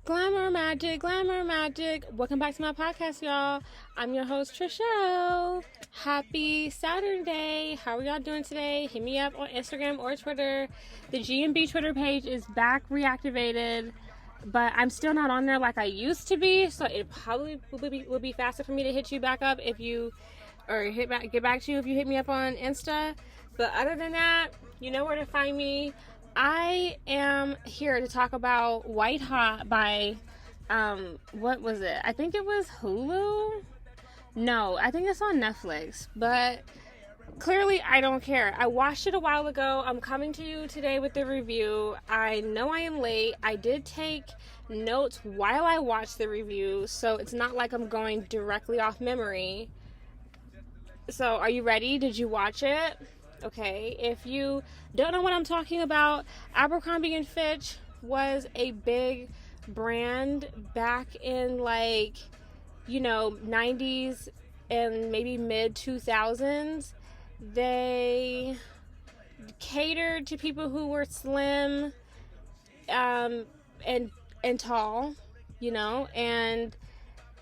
Glamour magic, glamour magic. Welcome back to my podcast, y'all. I'm your host, Trishelle. Happy Saturday. How are y'all doing today? Hit me up on Instagram or Twitter. The GMB Twitter page is back reactivated, but I'm still not on there like I used to be, so it probably would be faster for me to hit you back up if you, or get back to you if you hit me up on Insta. But other than that, you know where to find me. I am here to talk about White Hot by, what was it? I think it was Hulu? No, I think it's on Netflix, but clearly I don't care. I watched it a while ago. I'm coming to you today with the review. I know I am late. I did take notes while I watched the review, so it's not like I'm going directly off memory. So, are you ready? Did you watch it? Okay, if you don't know what I'm talking about, Abercrombie and Fitch was a big brand back in 90s and maybe mid 2000s. They catered to people who were slim and tall, and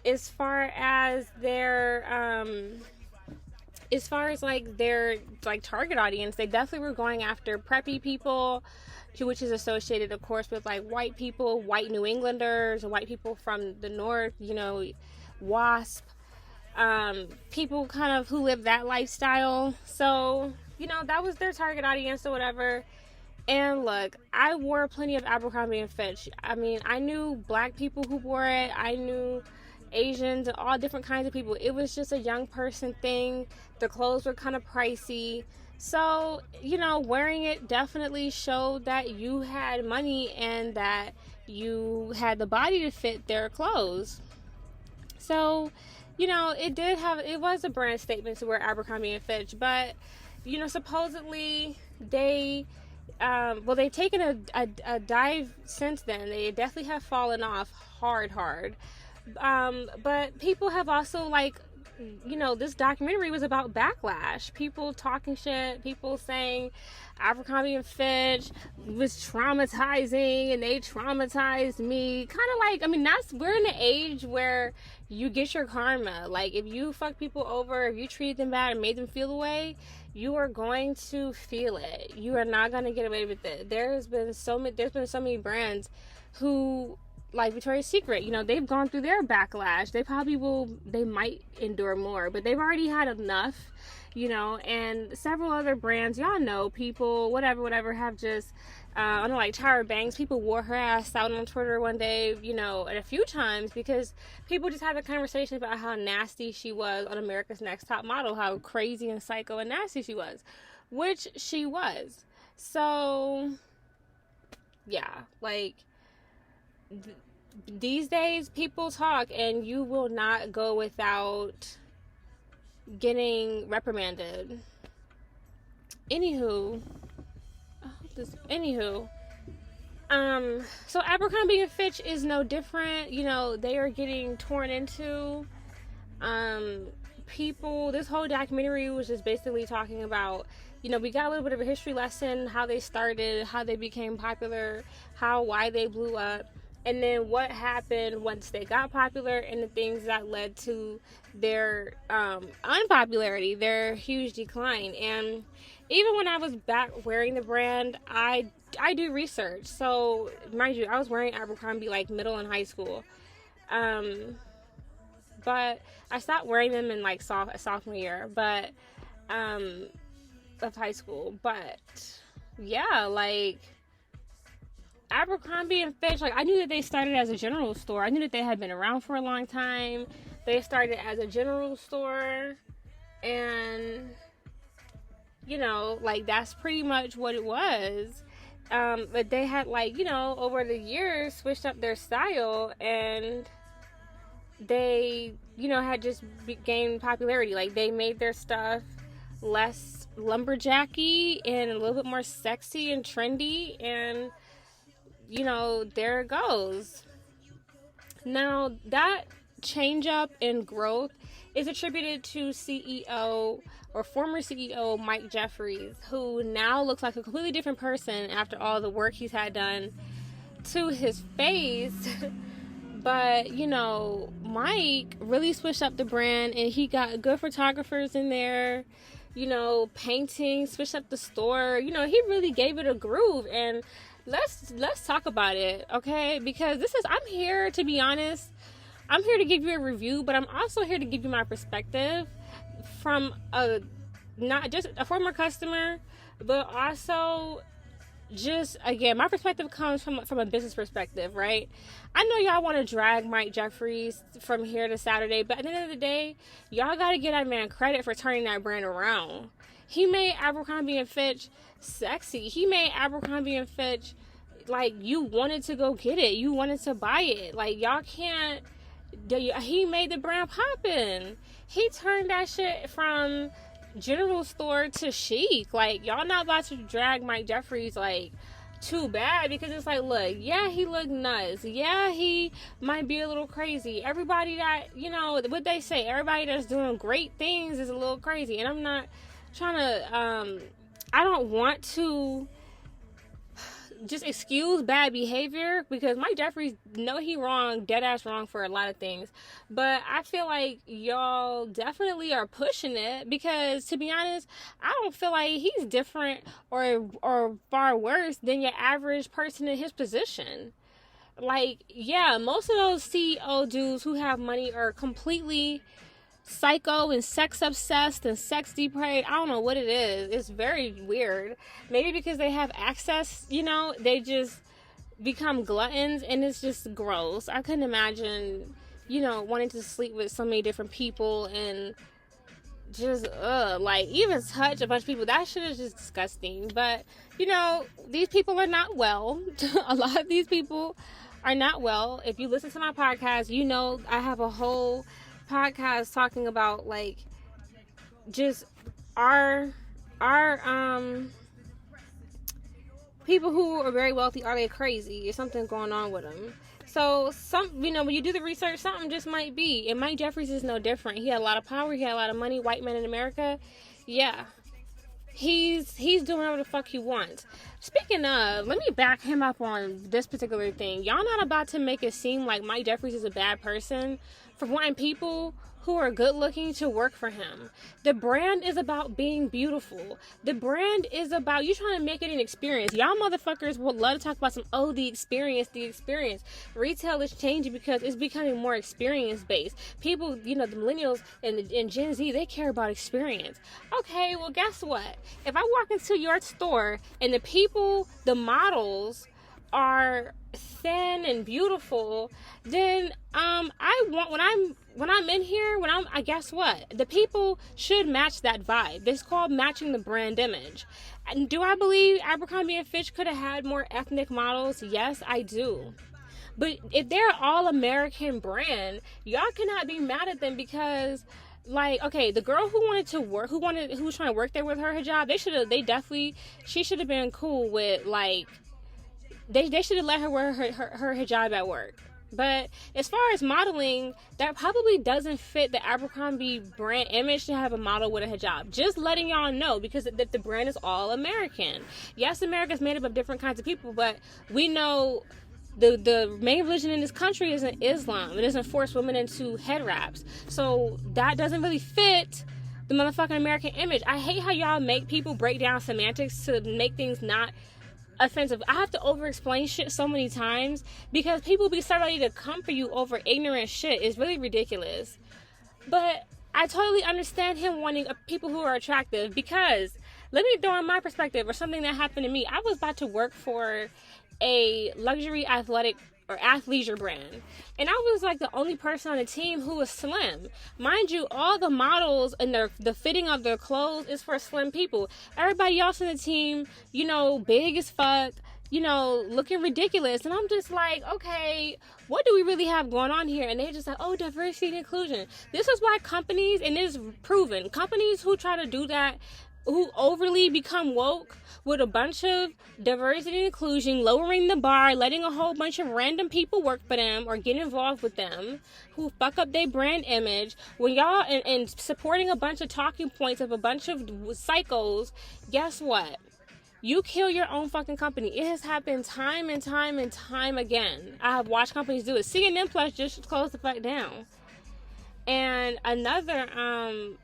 as far as their target audience, they definitely were going after preppy people, which is associated, of course, with white people, white New Englanders, white people from the north, WASP, people kind of who live that lifestyle. So, that was their target audience or whatever. And look, I wore plenty of Abercrombie and Fitch. I mean, I knew black people who wore it. I knew Asians and all different kinds of people. It was just a young person thing. The clothes were kind of pricey. So, wearing it definitely showed that you had money and that you had the body to fit their clothes. So, it was a brand statement to wear Abercrombie and Fitch, but, supposedly they've taken a dive since then. They definitely have fallen off hard. But people have also this documentary was about backlash. People talking shit, people saying Abercrombie and Fitch was traumatizing and they traumatized me. We're in an age where you get your karma. If you fuck people over, if you treat them bad and made them feel away, you are going to feel it. You are not going to get away with it. There's been so many brands who, like Victoria's Secret, they've gone through their backlash. They might endure more, but they've already had enough, and several other brands, people, whatever, have just, I know, Tyra Banks, people wore her ass out on Twitter one day, and a few times, because people just had a conversation about how nasty she was on America's Next Top Model, how crazy and psycho and nasty she was, which she was. So, yeah, these days people talk and you will not go without getting reprimanded. Anywho, so Abercrombie and Fitch is no different. They are getting torn into. This whole documentary was just basically talking about, we got a little bit of a history lesson, how they started, how they became popular, why they blew up. And then what happened once they got popular and the things that led to their unpopularity, their huge decline. And even when I was back wearing the brand, I do research. So, mind you, I was wearing Abercrombie middle and high school. But I stopped wearing them in sophomore year of high school. But yeah, Abercrombie and Fitch, I knew that they started as a general store. I knew that they had been around for a long time. They started as a general store, and that's pretty much what it was. But they had over the years switched up their style, and they had just gained popularity. They made their stuff less lumberjacky and a little bit more sexy and trendy, and there it goes. Now, that change up in growth is attributed to CEO or former CEO Mike Jeffries, who now looks like a completely different person after all the work he's had done to his face. But, you know, Mike really switched up the brand, and he got good photographers in there, you know, painting, switched up the store. You know, he really gave it a groove. And let's talk about it, okay? Because I'm here, to be honest, I'm here to give you a review, but I'm also here to give you my perspective from not just a former customer, but also just, again, my perspective comes from a business perspective, right? I know y'all want to drag Mike Jeffries from here to Saturday, but at the end of the day, y'all got to give that man credit for turning that brand around. He made Abercrombie and Fitch sexy. He made Abercrombie and Fitch like you wanted to go get it. You wanted to buy it. Like, y'all can't. He made the brand poppin'. He turned that shit from general store to chic. Like, y'all not about to drag Mike Jeffries like too bad, because it's like, look, yeah, he looked nuts, yeah, he might be a little crazy. Everybody that, you know what they say, everybody that's doing great things is a little crazy. And I'm not trying to I don't want to just excuse bad behavior, because Mike Jeffries, know he wrong, dead ass wrong for a lot of things, but I feel like y'all definitely are pushing it, because to be honest, I don't feel like he's different or far worse than your average person in his position. Like, yeah, most of those CEO dudes who have money are completely psycho and sex obsessed and sex depraved. I don't know what it is. It's very weird. Maybe because they have access, you know, they just become gluttons, and it's just gross. I couldn't imagine, you know, wanting to sleep with so many different people and just like even touch a bunch of people. That shit is just disgusting. But, you know, these people are not well. A lot of these people are not well. If you listen to my podcast, you know I have a whole podcast talking about like just our people who are very wealthy, are they crazy? Is something going on with them? So you know, when you do the research, something just might be. And Mike Jeffries is no different. He had a lot of power, he had a lot of money, white man in America. Yeah, he's doing whatever the fuck he wants. Speaking of, let me back him up on this particular thing. Y'all not about to make it seem like Mike Jeffries is a bad person for wanting people who are good looking to work for him. The brand is about being beautiful. The brand is about you trying to make it an experience. Y'all motherfuckers would love to talk about the experience. Retail is changing because it's becoming more experience based. People, you know, the millennials and Gen Z, they care about experience. Okay, well, guess what? If I walk into your store and the models are thin and beautiful, then I want when I'm in here, I guess what? The people should match that vibe. It's called matching the brand image. And do I believe Abercrombie and Fitch could have had more ethnic models? Yes, I do. But if they're all American brand, y'all cannot be mad at them because, like, okay, the girl who was trying to work there with her hijab, she should have been cool with, like, they should have let her wear her hijab at work. But as far as modeling, that probably doesn't fit the Abercrombie brand image to have a model with a hijab. Just letting y'all know, because the brand is all American. Yes, America's made up of different kinds of people, but we know the main religion in this country isn't Islam. It doesn't force women into head wraps. So that doesn't really fit the motherfucking American image. I hate how y'all make people break down semantics to make things not offensive. I have to over-explain shit so many times because people be so ready to come for you over ignorant shit. It's really ridiculous. But I totally understand him wanting people who are attractive, because let me throw in my perspective or something that happened to me. I was about to work for a luxury athletic or athleisure brand, and I was like the only person on the team who was slim. Mind you, all the models and the fitting of their clothes is for slim people. Everybody else on the team, you know, big as fuck, you know, looking ridiculous. And I'm just like, okay, what do we really have going on here? And they're just like, oh, diversity and inclusion. This is why companies, and it is proven, companies who try to do that, who overly become woke with a bunch of diversity and inclusion, lowering the bar, letting a whole bunch of random people work for them or get involved with them, who fuck up their brand image, when y'all and supporting a bunch of talking points of a bunch of psychos, guess what? You kill your own fucking company. It has happened time and time and time again. I have watched companies do it. CNN Plus just closed the fuck down. And another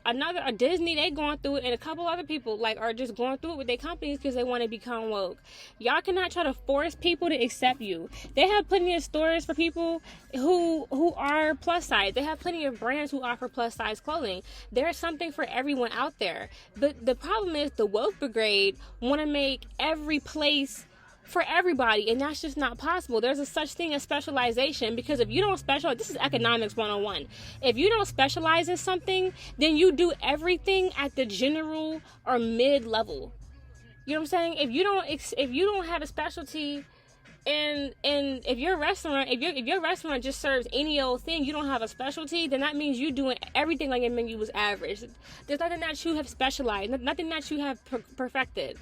a Disney, they going through it, and a couple other people like are just going through it with their companies because they want to become woke. Y'all cannot try to force people to accept you. They have plenty of stores for people who are plus size. They have plenty of brands who offer plus size clothing. There's something for everyone out there. But the problem is the woke brigade want to make every place for everybody, and that's just not possible. There's a such thing as specialization, because if you don't specialize, this is economics 101. If you don't specialize in something, then you do everything at the general or mid level. You know what I'm saying? If you don't have a specialty, and if your restaurant just serves any old thing, you don't have a specialty, then that means you doing everything like your menu was average. There's nothing that you have specialized, nothing that you have perfected.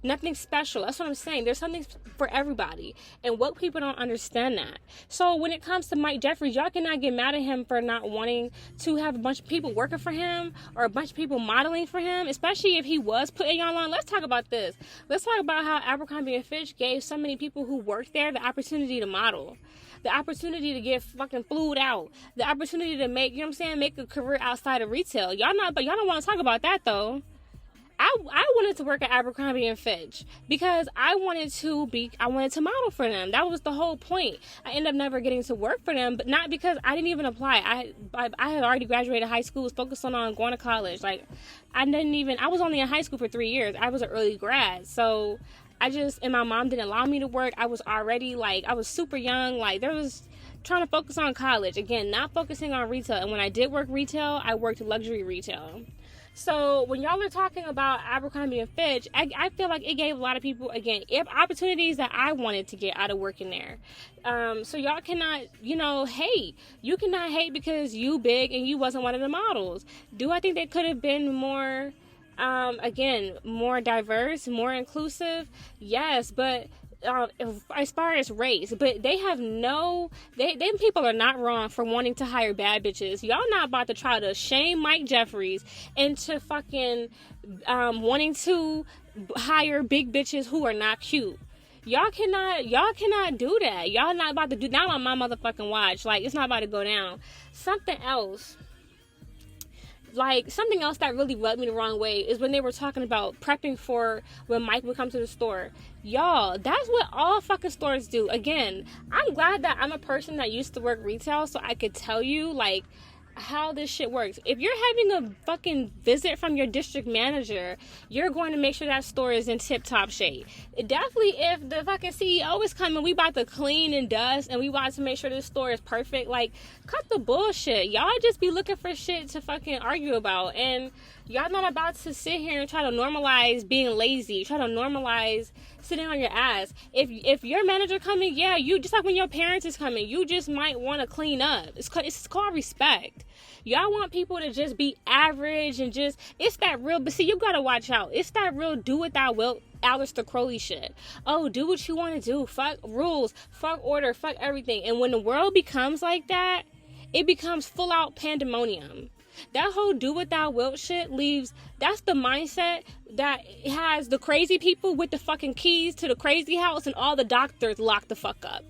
Nothing special. That's what I'm saying. There's something for everybody. And woke people don't understand that. So when it comes to Mike Jeffries, y'all cannot get mad at him for not wanting to have a bunch of people working for him or a bunch of people modeling for him, especially if he was putting y'all on. Let's talk about this. Let's talk about how Abercrombie and Fitch gave so many people who worked there the opportunity to model. The opportunity to get fucking flued out. The opportunity to make, you know what I'm saying, make a career outside of retail. Y'all don't want to talk about that though. I wanted to work at Abercrombie and Fitch because I wanted to model for them. That was the whole point. I ended up never getting to work for them, but not because I didn't even apply. I had already graduated high school, was focused on going to college. Like I was only in high school for 3 years. I was an early grad, so and my mom didn't allow me to work. I was already I was super young. Like there was trying to focus on college. Again, not focusing on retail. And when I did work retail, I worked luxury retail. So when y'all are talking about Abercrombie and Fitch, I feel like it gave a lot of people, again, opportunities that I wanted to get out of working there. So y'all cannot, hate. You cannot hate because you big and you wasn't one of the models. Do I think they could have been more, more diverse, more inclusive? Yes, but as far as race, but they have them people are not wrong for wanting to hire bad bitches. Y'all not about to try to shame Mike Jeffries into fucking wanting to hire big bitches who are not cute. Y'all cannot do that. Y'all not about to do that on my motherfucking watch. Like, it's not about to go down. Something else that really rubbed me the wrong way is when they were talking about prepping for when Mike would come to the store. Y'all, that's what all fucking stores do. Again, I'm glad that I'm a person that used to work retail, so I could tell you how this shit works. If you're having a fucking visit from your district manager, you're going to make sure that store is in tip-top shape. Definitely if the fucking CEO is coming, we about to clean and dust, and we about to make sure this store is perfect. Cut the bullshit. Y'all just be looking for shit to fucking argue about, and y'all not about to sit here and try to normalize being lazy, try to normalize sitting on your ass. If your manager coming, yeah, you just like when your parents is coming, you just might want to clean up. It's called respect. Y'all want people to just be average and it's that real, but see, you gotta watch out. It's that real do what thou wilt Aleister Crowley shit. Oh, do what you want to do. Fuck rules, fuck order, fuck everything. And when the world becomes like that, it becomes full out pandemonium. That whole do what thou wilt shit that's the mindset that has the crazy people with the fucking keys to the crazy house and all the doctors locked the fuck up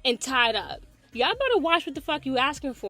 and tied up. Y'all better watch what the fuck you asking for.